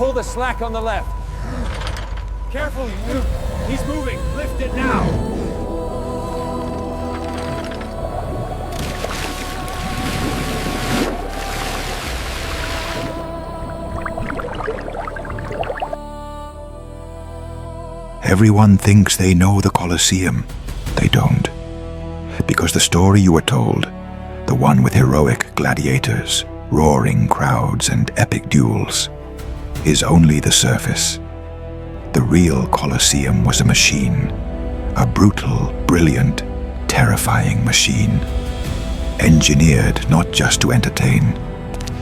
pull the slack on the left. Careful, you! He's moving! Lift it now! Everyone thinks they know the Colosseum. They don't. Because the story you were told, the one with heroic gladiators, roaring crowds and epic duels, is only the surface. The real Colosseum was a machine, a brutal, brilliant, terrifying machine, engineered not just to entertain,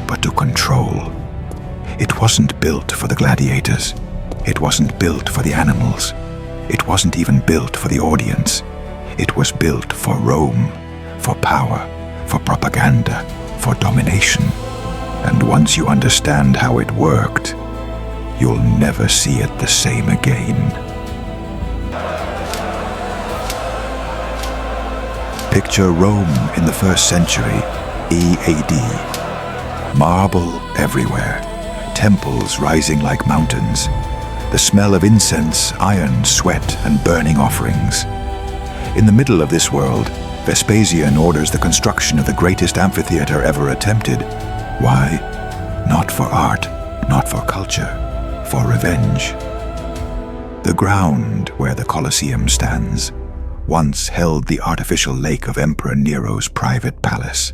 but to control. It wasn't built for the gladiators. It wasn't built for the animals. It wasn't even built for the audience. It was built for Rome, for power, for propaganda, for domination. And once you understand how it worked, you'll never see it the same again. Picture Rome in the 1st century, EAD. Marble everywhere, temples rising like mountains, the smell of incense, iron, sweat, and burning offerings. In the middle of this world, Vespasian orders the construction of the greatest amphitheater ever attempted. Why? Not for art, not for culture, for revenge. The ground where the Colosseum stands once held the artificial lake of Emperor Nero's private palace,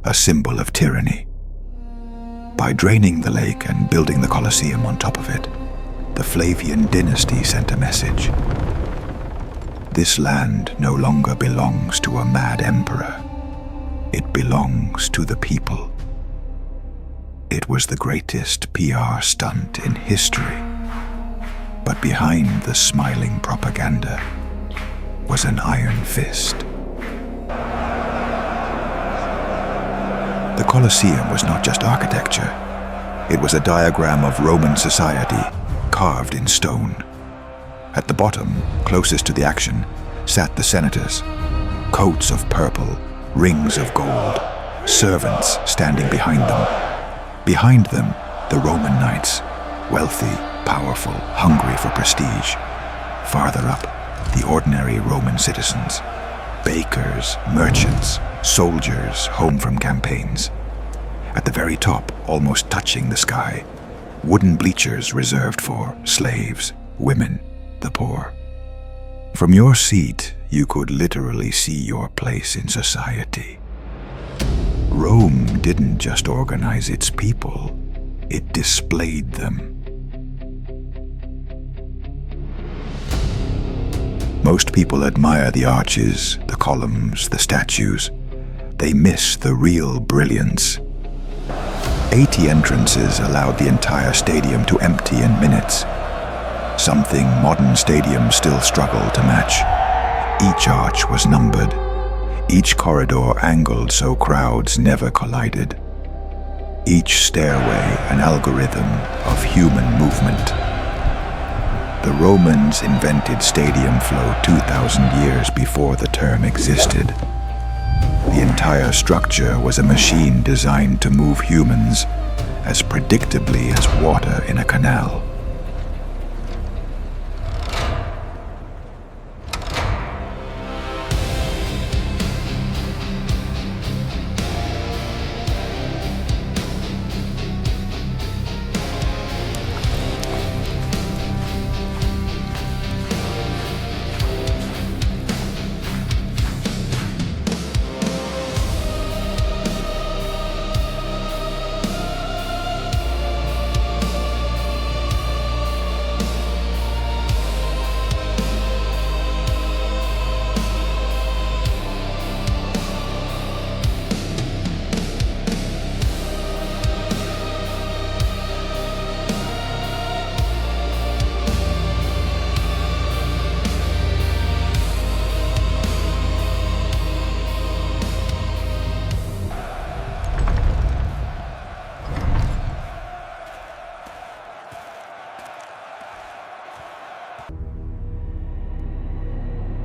a symbol of tyranny. By draining the lake and building the Colosseum on top of it, the Flavian dynasty sent a message. This land no longer belongs to a mad emperor. It belongs to the people. It was the greatest PR stunt in history. But behind the smiling propaganda was an iron fist. The Colosseum was not just architecture. It was a diagram of Roman society, carved in stone. At the bottom, closest to the action, sat the senators, coats of purple, rings of gold, servants standing behind them. Behind them, the Roman knights, wealthy, powerful, hungry for prestige. Farther up, the ordinary Roman citizens, bakers, merchants, soldiers home from campaigns. At the very top, almost touching the sky, wooden bleachers reserved for slaves, women, the poor. From your seat, you could literally see your place in society. Rome didn't just organize its people, it displayed them. Most people admire the arches, the columns, the statues. They miss the real brilliance. 80 entrances allowed the entire stadium to empty in minutes, something modern stadiums still struggle to match. Each arch was numbered, each corridor angled so crowds never collided, each stairway an algorithm of human movement. The Romans invented stadium flow 2,000 years before the term existed. The entire structure was a machine designed to move humans as predictably as water in a canal.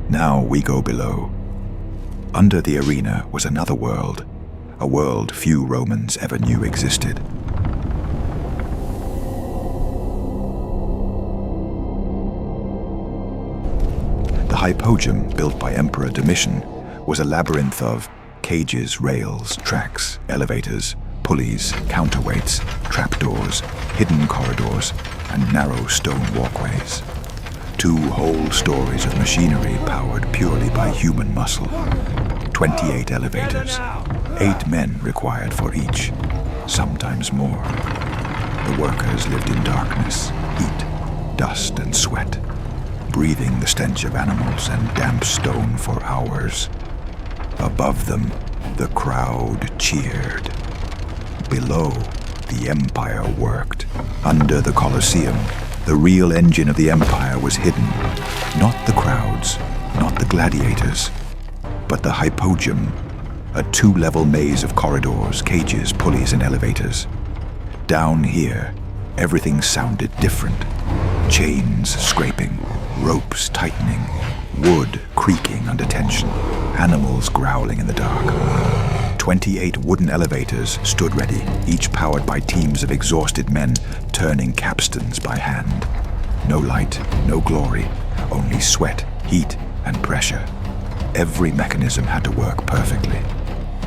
Now we go below. Under the arena was another world, a world few Romans ever knew existed. hypogeum, built by Emperor Domitian, was a labyrinth of cages, rails, tracks, elevators, pulleys, counterweights, trapdoors, hidden corridors, and narrow stone walkways. 2 whole stories of machinery powered purely by human muscle. 28 elevators, 8 men required for each, sometimes more. The workers lived in darkness, heat, dust, and sweat, breathing the stench of animals and damp stone for hours. Above them, the crowd cheered. Below, the Empire worked. Under the Colosseum, the real engine of the Empire was hidden. Not the crowds, not the gladiators, but the hypogeum, a 2-level maze of corridors, cages, pulleys, and elevators. Down here, everything sounded different. Chains scraping, ropes tightening, wood creaking under tension, animals growling in the dark. 28 wooden elevators stood ready, each powered by teams of exhausted men turning capstans by hand. No light, no glory, only sweat, heat, and pressure. Every mechanism had to work perfectly.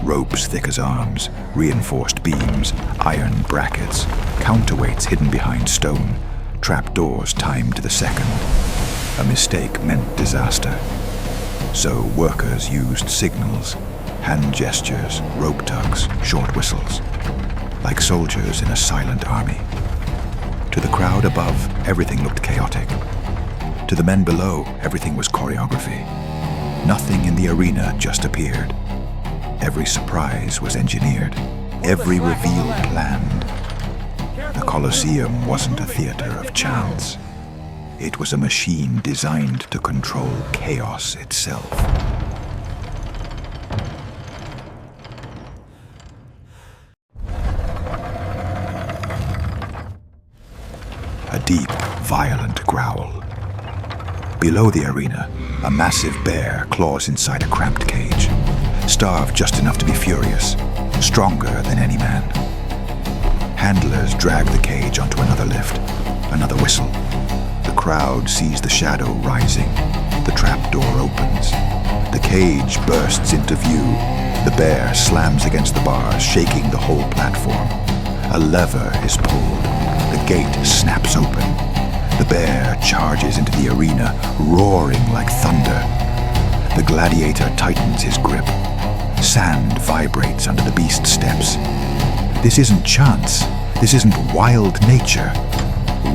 Ropes thick as arms, reinforced beams, iron brackets, counterweights hidden behind stone, trapdoors timed to the second. A mistake meant disaster. So workers used signals, hand gestures, rope tugs, short whistles, like soldiers in a silent army. To the crowd above, everything looked chaotic. To the men below, everything was choreography. Nothing in the arena just appeared. Every surprise was engineered, every reveal planned. The Colosseum wasn't a theater of chance. It was a machine designed to control chaos itself. A deep, violent growl. Below the arena, a massive bear claws inside a cramped cage, starved just enough to be furious, stronger than any man. Handlers drag the cage onto another lift, another whistle. The crowd sees the shadow rising. The trapdoor opens. The cage bursts into view. The bear slams against the bars, shaking the whole platform. A lever is pulled. The gate snaps open. The bear charges into the arena, roaring like thunder. The gladiator tightens his grip. Sand vibrates under the beast's steps. This isn't chance. This isn't wild nature.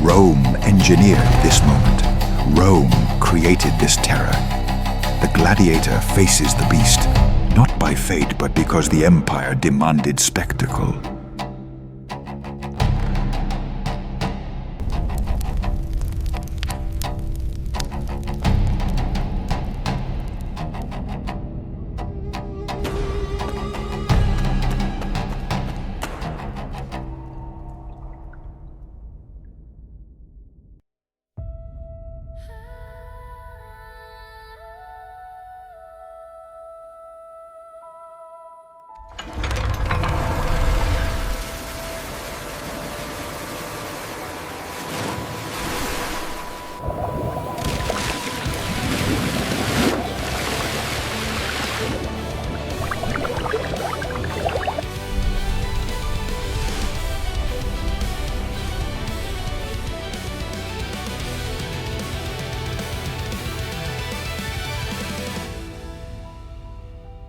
Rome engineered this moment. Rome created this terror. The gladiator faces the beast, not by fate, but because the Empire demanded spectacle.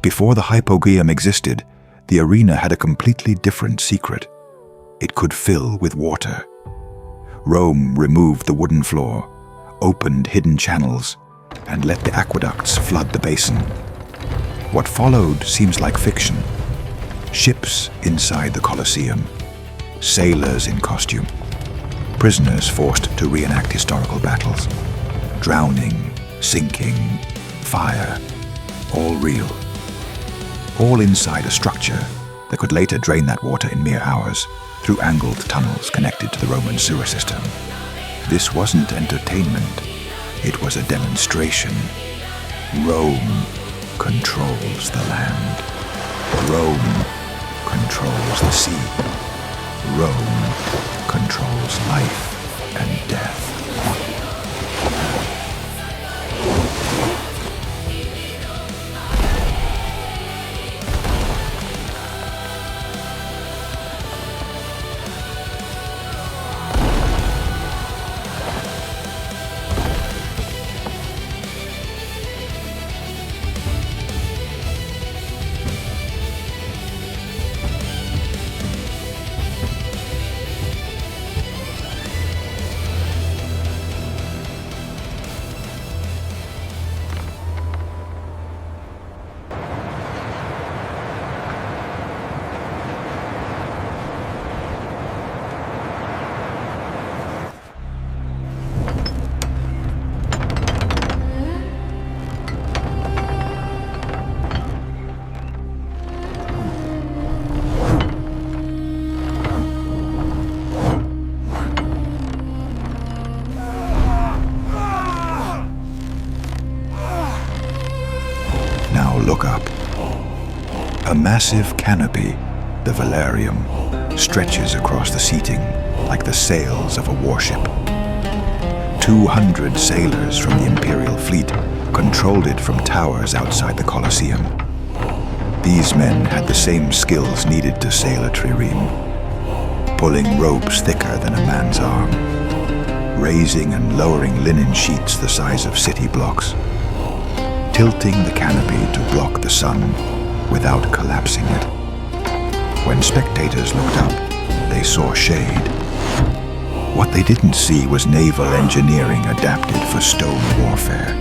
Before the hypogeum existed, the arena had a completely different secret. It could fill with water. Rome removed the wooden floor, opened hidden channels, and let the aqueducts flood the basin. What followed seems like fiction. Ships inside the Colosseum, sailors in costume, prisoners forced to reenact historical battles, drowning, sinking, fire, all real. All inside a structure that could later drain that water in mere hours through angled tunnels connected to the Roman sewer system. This wasn't entertainment, it was a demonstration. Rome controls the land. Rome controls the sea. Rome controls life and death. look up. A massive canopy, the valerium, stretches across the seating like the sails of a warship. 200 sailors from the Imperial fleet controlled it from towers outside the Colosseum. These men had the same skills needed to sail a trireme, pulling ropes thicker than a man's arm, raising and lowering linen sheets the size of city blocks, tilting the canopy to block the sun without collapsing it. When spectators looked up, they saw shade. What they didn't see was naval engineering adapted for stone warfare.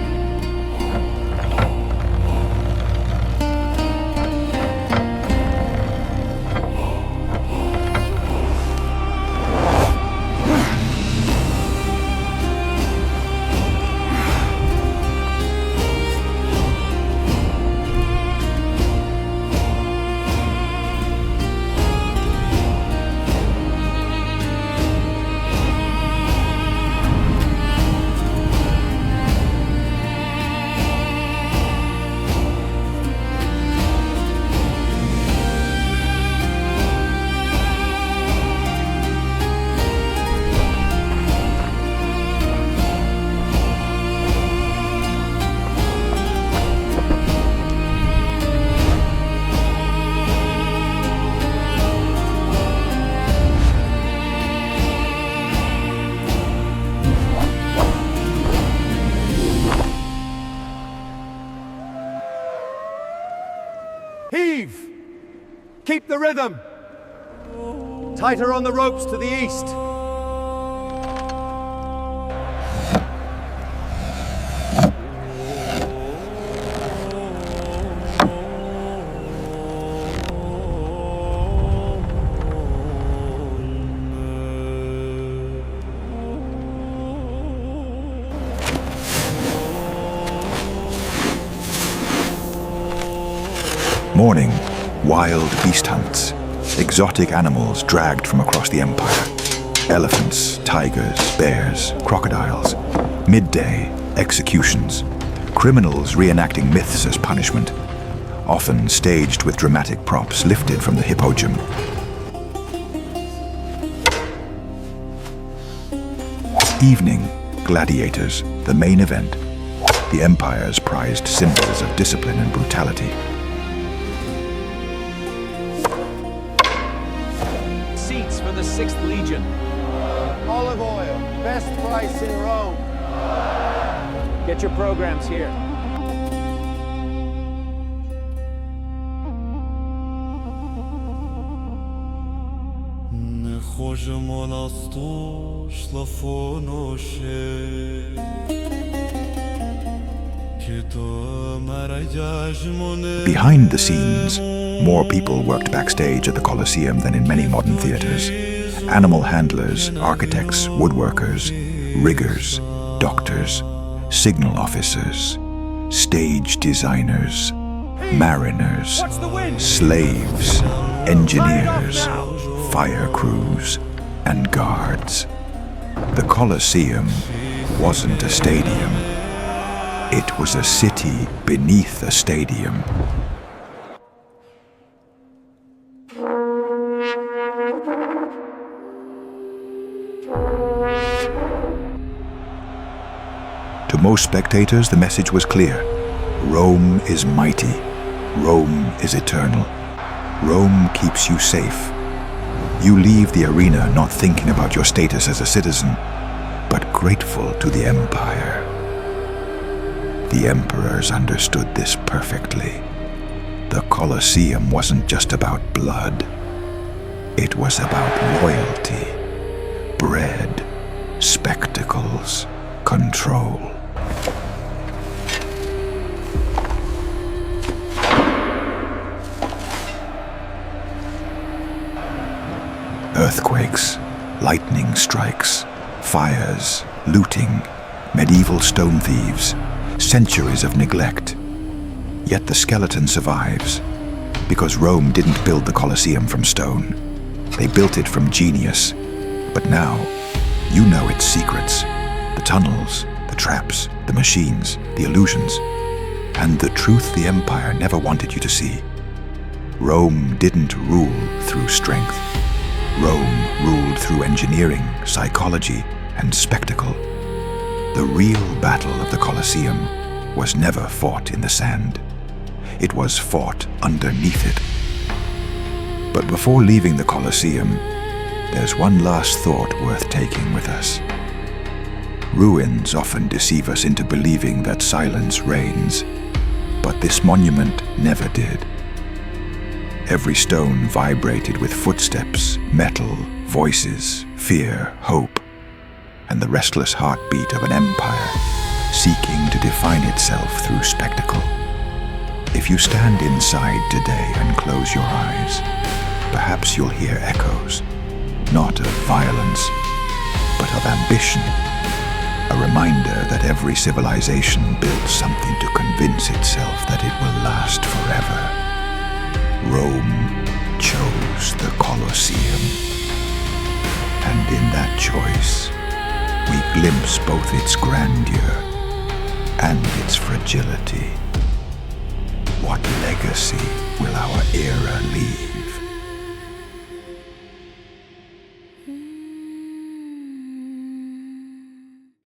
Heave! Keep the rhythm! Tighter on the ropes to the east. Morning, wild beast hunts, exotic animals dragged from across the empire. Elephants, tigers, bears, crocodiles. Midday, executions. Criminals reenacting myths as punishment, often staged with dramatic props lifted from the hypogeum. Evening, Gladiators, the main event. The empire's prized symbols of discipline and brutality. Seats for the 6th Legion. Olive oil, best price in Rome. Get your programs here. Behind the scenes, more people worked backstage at the Colosseum than in many modern theaters. Animal handlers, architects, woodworkers, riggers, doctors, signal officers, stage designers, mariners, slaves, engineers, fire crews, and guards. The Colosseum wasn't a stadium. It was a city beneath a stadium. To most spectators, the message was clear. Rome is mighty. Rome is eternal. Rome keeps you safe. You leave the arena not thinking about your status as a citizen, but grateful to the empire. The emperors understood this perfectly. The Colosseum wasn't just about blood. It was about loyalty, bread, spectacles, control. Earthquakes, lightning strikes, fires, looting, medieval stone thieves, centuries of neglect. Yet the skeleton survives, because Rome didn't build the Colosseum from stone. They built it from genius. But now, you know its secrets. The tunnels, the traps, the machines, the illusions. and the truth the empire never wanted you to see. Rome didn't rule through strength. Rome ruled through engineering, psychology, and spectacle. The real battle of the Colosseum was never fought in the sand. It was fought underneath it. But before leaving the Colosseum, there's one last thought worth taking with us. Ruins often deceive us into believing that silence reigns, but this monument never did. Every stone vibrated with footsteps, metal, voices, fear, hope, and the restless heartbeat of an empire seeking to define itself through spectacle. If you stand inside today and close your eyes, perhaps you'll hear echoes, not of violence, but of ambition. A reminder that every civilization built something to convince itself that it will last forever. Rome chose the Colosseum. And in that choice, we glimpse both its grandeur and its fragility. What legacy will our era leave?